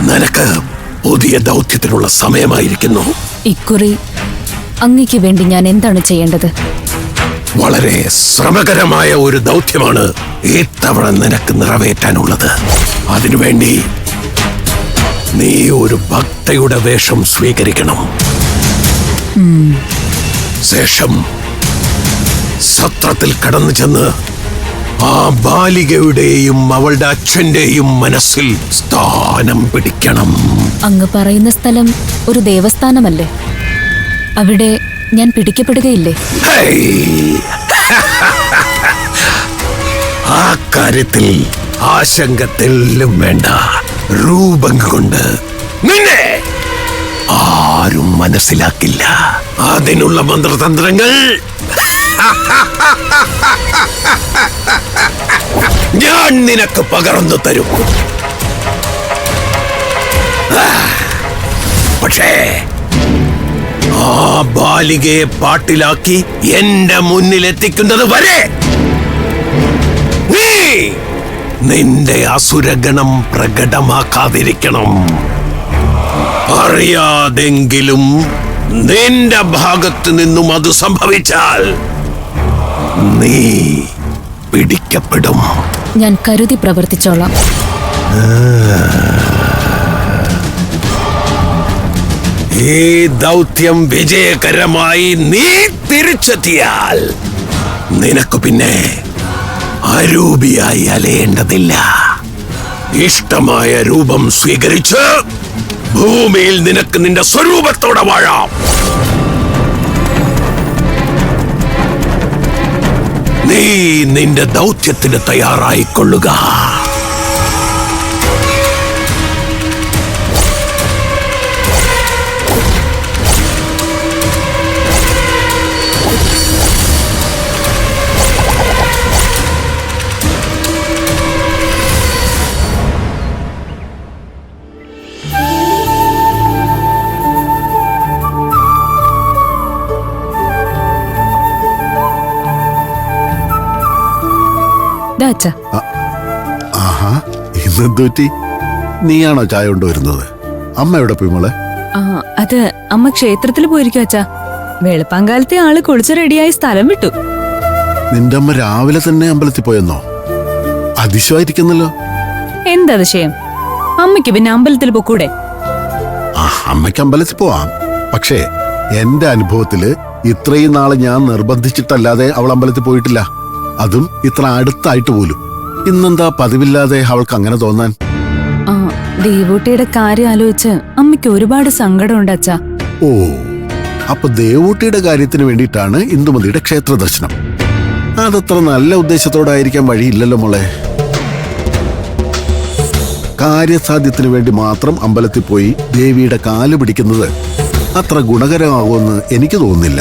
നിനക്ക് പുതിയ ദൗത്യത്തിനുള്ള സമയമായിരിക്കുന്നു. ഇക്കുറി അങ്ങയ്ക്ക് വേണ്ടി ഞാൻ എന്താണ് ചെയ്യേണ്ടത്? വളരെ ശ്രമകരമായ ഒരു ദൗത്യമാണ് ഇത്തവണ നിനക്ക് നിറവേറ്റാനുള്ളത്. അതിനുവേണ്ടി നീ ഒരു ഭക്തയുടെ വേഷം സ്വീകരിക്കണം. ശേഷം സത്രത്തിൽ കടന്നു ചെന്ന് ആ ബാലികയുടെയും അവളുടെ അച്ഛന്റെയും മനസ്സിൽ സ്ഥാനം പിടിക്കണം. അങ്ങ് പറയുന്ന സ്ഥലം ഒരു ദേവസ്ഥാനമല്ലേ? അവിടെ ഞാൻ പിടിക്കപ്പെടുകയില്ലേ? ആ കാര്യത്തിൽ ആശങ്ക തെല്ലും വേണ്ട. രൂപം കൊണ്ട് നിന്നെ ആരും മനസ്സിലാക്കില്ല. അതിനുള്ള മന്ത്രതന്ത്രങ്ങൾ ഞാൻ നിനക്ക് പകർന്നു തരും. പക്ഷേ ആ ബാലികയെ പാട്ടിലാക്കി എന്റെ മുന്നിലെത്തിക്കുന്നത് വരെ നീ നിന്റെ അസുരഗണം പ്രകടമാക്കാതിരിക്കണം. അറിയാതെങ്കിലും നിന്റെ ഭാഗത്ത് നിന്നും അത് സംഭവിച്ചാൽ നീ പിടിക്കപ്പെടും. ഞാൻ കരുതി പ്രവർത്തിച്ചോളാം. ഈ ദൗത്യം വിജയകരമായി നീ തിരിച്ചെത്തിയാൽ നിനക്ക് പിന്നെ അരൂപിയായി അലയേണ്ടതില്ല. ഇഷ്ടമായ രൂപം സ്വീകരിച്ച് ഭൂമിയിൽ നിനക്ക് നിന്റെ സ്വരൂപത്തോടെ വാഴാം. നീ നിന്റെ ദൗത്യത്തിന് തയ്യാറായിക്കൊള്ളുക. ആഹാ, ഇന്നെന്തൂറ്റി? നീയാണോ ചായ കൊണ്ടുവരുന്നത്? അമ്മ എവിടെ പോയി മോളെ? അത് അമ്മ ക്ഷേത്രത്തിൽ പോയിരിക്കും അച്ഛാ. വെളുപ്പാങ്കാലത്തെ ആള് കുളിച്ച് റെഡിയായി സ്ഥലം വിട്ടു. നിന്റെ അമ്മ രാവിലെ തന്നെ അമ്പലത്തിൽ പോയെന്നോ? അതിശയമായിരിക്കുന്നല്ലോ. എന്താ അതിശയം? അമ്മയ്ക്ക് പിന്നെ അമ്പലത്തിൽ പോക്കൂടെ? അമ്മയ്ക്ക് അമ്പലത്തിൽ പോവാം. പക്ഷേ എന്റെ അനുഭവത്തില് ഇത്രയും നാളെ ഞാൻ നിർബന്ധിച്ചിട്ടല്ലാതെ അവൾ അമ്പലത്തിൽ പോയിട്ടില്ല. അതും ഇത്ര അടുത്തായിട്ട് പോലും. ഇന്നെന്താ പതിവില്ലാതെ അവൾക്ക് അങ്ങനെ തോന്നാൻ? ദേവൂട്ടിയുടെ കാര്യം ആലോചിച്ച് അമ്മയ്ക്ക് ഒരുപാട് സങ്കടമുണ്ട് അച്ഛാ. ഓ, അപ്പൊ ദേവൂട്ടിയുടെ കാര്യത്തിന് വേണ്ടിയിട്ടാണ് ഇന്ദുമതിയുടെ ക്ഷേത്ര ദർശനം. അതത്ര നല്ല ഉദ്ദേശത്തോടായിരിക്കാൻ വഴിയില്ലല്ലോ മോളെ. കാര്യസാധ്യത്തിന് വേണ്ടി മാത്രം അമ്പലത്തിൽ പോയി ദേവിയുടെ കാല് പിടിക്കുന്നത് അത്ര ഗുണകരമാകുമെന്ന് എനിക്ക് തോന്നുന്നില്ല.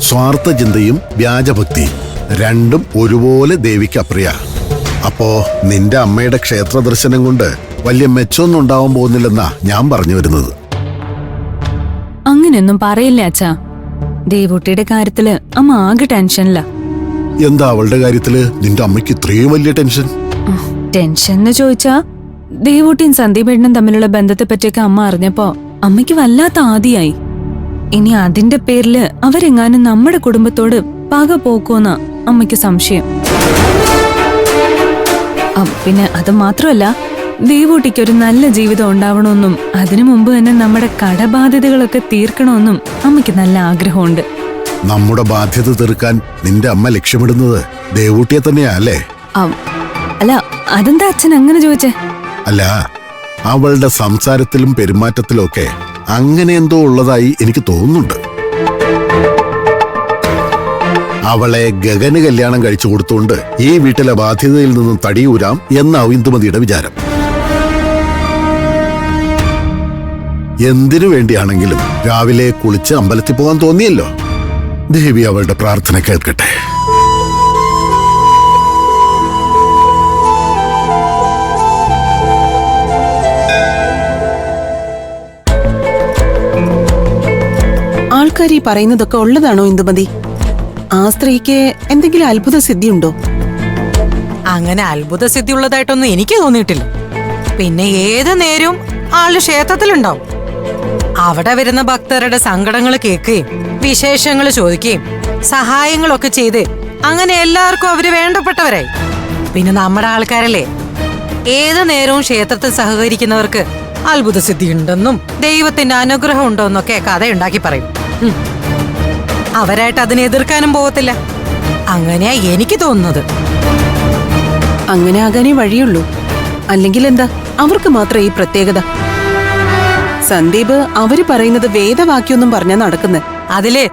സ്വാർത്ഥ ചിന്തയും വ്യാജഭക്തിയും രണ്ടും ഒരുപോലെ ദേവിക്ക് അപ്രിയ. അപ്പോ നിന്റെ അമ്മയുടെ ക്ഷേത്ര ദർശനം കൊണ്ട് വലിയ മെച്ചമൊന്നും ഉണ്ടാവാൻ പോകുന്നില്ലെന്നാ ഞാൻ പറഞ്ഞു വരുന്നത്. അങ്ങനെയൊന്നും പറയില്ല അച്ഛാ. ദേവൂട്ടിയുടെ കാര്യത്തില് അമ്മ ആകെ ടെൻഷനില്ല. എന്താ അവളുടെ കാര്യത്തില് നിന്റെ അമ്മയ്ക്ക് ഇത്രയും വലിയ ടെൻഷൻ? ടെൻഷൻ എന്ന് ചോദിച്ചാ ദേവൂട്ടിയും സന്ദീപേട്ടനും തമ്മിലുള്ള ബന്ധത്തെ പറ്റിയൊക്കെ അമ്മ അറിഞ്ഞപ്പോ അമ്മയ്ക്ക് വല്ലാത്ത ആദിയായി. ഇനി അതിന്റെ പേരില് അവരെങ്ങാനും നമ്മുടെ കുടുംബത്തോട് പക പോക്കുമെന്നാ അമ്മയ്ക്ക് സംശയം. പിന്നെ അത് മാത്രമല്ല, ദേവൂട്ടിക്ക് ഒരു നല്ല ജീവിതം ഉണ്ടാവണമെന്നും അതിനു മുമ്പ് തന്നെ നമ്മുടെ കടബാധ്യതകളൊക്കെ തീർക്കണമെന്നും അമ്മയ്ക്ക് നല്ല ആഗ്രഹമുണ്ട്. നമ്മുടെ ബാധ്യത തീർക്കാൻ നിന്റെ അമ്മ ലക്ഷ്യമിടുന്നത് ദേവൂട്ടിയെ തന്നെയാ അല്ലേ? അല്ല, അതെന്താ അച്ഛൻ അങ്ങനെ ചോദിച്ചേ? അല്ല, അവളുടെ സംസാരത്തിലും പെരുമാറ്റത്തിലും ഒക്കെ അങ്ങനെ എന്തോ ഉള്ളതായി എനിക്ക് തോന്നുന്നുണ്ട്. അവളെ ഗഗന് കല്യാണം കഴിച്ചു കൊടുത്തുകൊണ്ട് ഈ വീട്ടിലെ ബാധ്യതയിൽ നിന്നും തടിയൂരാം എന്നാവും ഇന്ദുമതിയുടെ വിചാരം. എന്തിനു വേണ്ടിയാണെങ്കിലും രാവിലെ കുളിച്ച് അമ്പലത്തിൽ പോകാൻ തോന്നിയല്ലോ. ദേവി അവളുടെ പ്രാർത്ഥന കേൾക്കട്ടെ. ആൾക്കാർ ഈ പറയുന്നതൊക്കെ ഉള്ളതാണോ ഇന്ദുമതി? ആ സ്ത്രീക്ക് എന്തെങ്കിലും അത്ഭുത സിദ്ധിയുണ്ടോ? അങ്ങനെ അത്ഭുത സിദ്ധി ഉള്ളതായിട്ടൊന്നും എനിക്ക് തോന്നിയിട്ടില്ല. പിന്നെ ഏത് നേരവും ആള് ക്ഷേത്രത്തിലുണ്ടാവും. അവിടെ വരുന്ന ഭക്തരുടെ സങ്കടങ്ങൾ കേൾക്കുകയും വിശേഷങ്ങൾ ചോദിക്കുകയും സഹായങ്ങളൊക്കെ ചെയ്ത് അങ്ങനെ എല്ലാവർക്കും അവര് വേണ്ടപ്പെട്ടവരായി. പിന്നെ നമ്മുടെ ആൾക്കാരല്ലേ, ഏത് നേരവും ക്ഷേത്രത്തിൽ സഹകരിക്കുന്നവർക്ക് അത്ഭുത സിദ്ധി ഉണ്ടെന്നും ദൈവത്തിന്റെ അനുഗ്രഹം ഉണ്ടോന്നൊക്കെ കഥയുണ്ടാക്കി പറയും. അവരായിട്ട് അതിനെ എതിർക്കാനും പോകത്തില്ല. അങ്ങനെയാ എനിക്ക് തോന്നുന്നത്. അങ്ങനെ ആകാനേ വഴിയുള്ളൂ. അല്ലെങ്കിൽ എന്താ അവർക്ക് മാത്രം ഈ പ്രത്യേകത? സന്ദീപ് അവര് പറയുന്നത് വേദവാക്യൊന്നും പറഞ്ഞാ നടക്കുന്നത്. അതില്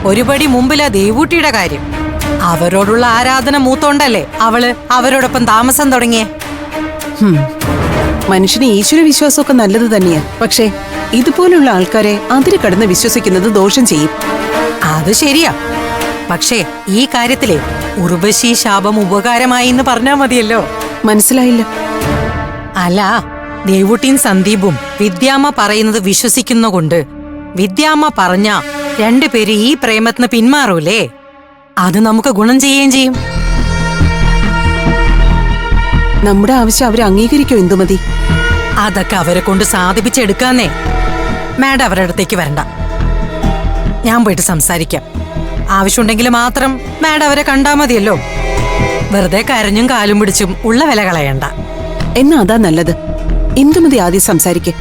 ഒരുപടി മുമ്പിലാ ദേവൂട്ടിയുടെ കാര്യം. അവരോടുള്ള ആരാധന മൂത്തോണ്ടല്ലേ അവള് അവരോടൊപ്പം താമസം തുടങ്ങിയേ. മനുഷ്യന് ഈശ്വര വിശ്വാസമൊക്കെ നല്ലത് തന്നെയാ. പക്ഷേ ഇതുപോലുള്ള ആൾക്കാരെ അതിര് കടന്ന് വിശ്വസിക്കുന്നത് ദോഷം ചെയ്യും. അത് ശരിയാ. പക്ഷേ ഈ കാര്യത്തിലെ ഉർവശി ശാപം ഉപകാരമായി എന്ന് പറഞ്ഞാ മതിയല്ലോ. മനസ്സിലായില്ല. അല്ല, ദേവൂട്ടിയും സന്ദീപും വിദ്യാമ്മ പറയുന്നത് വിശ്വസിക്കുന്നകൊണ്ട് വിദ്യാമ്മ പറഞ്ഞ രണ്ടുപേര് ഈ പ്രേമത്തിന് പിന്മാറൂലേ, അത് നമുക്ക് ഗുണം ചെയ്യുകയും ചെയ്യും. നമ്മുടെ ആവശ്യം അവരെ അംഗീകരിക്കോ ഇന്ദുമതി? അതൊക്കെ അവരെ കൊണ്ട് സാധിപ്പിച്ചെടുക്കാന്നേ. മാഡം അവരുടെ അടുത്തേക്ക് വരണ്ട, ഞാൻ പോയിട്ട് സംസാരിക്കാം. ആവശ്യമുണ്ടെങ്കിൽ മാത്രം മാഡം അവരെ കണ്ടാ മതിയല്ലോ. വെറുതെ കരഞ്ഞും കാലും പിടിച്ചും ഉള്ള വില കളയണ്ട. എന്നാ അതാ നല്ലത്. ഇന്ദുമതി ആദ്യം സംസാരിക്കേ.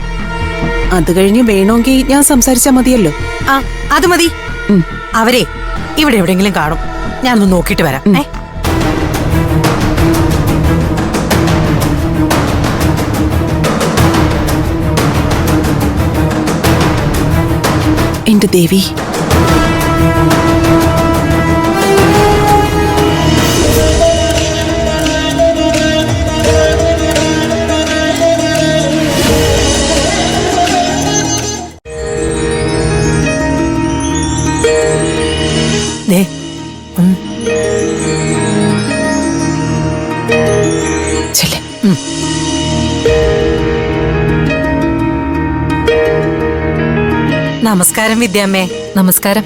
അത് കഴിഞ്ഞ് വേണമെങ്കിൽ ഞാൻ സംസാരിച്ചാ മതിയല്ലോ. ആ, അത് മതി. അവരെ ഇവിടെ എവിടെയെങ്കിലും കാണും. ഞാനൊന്ന് നോക്കിയിട്ട് വരാം. എന്റെ ദേവി, ദേ, ചെല്ലെ. നമസ്കാരം വിദ്യാമ്മേ. നമസ്കാരം.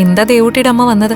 എന്താ ദേവൂട്ടിയുടെ അമ്മ വന്നത്?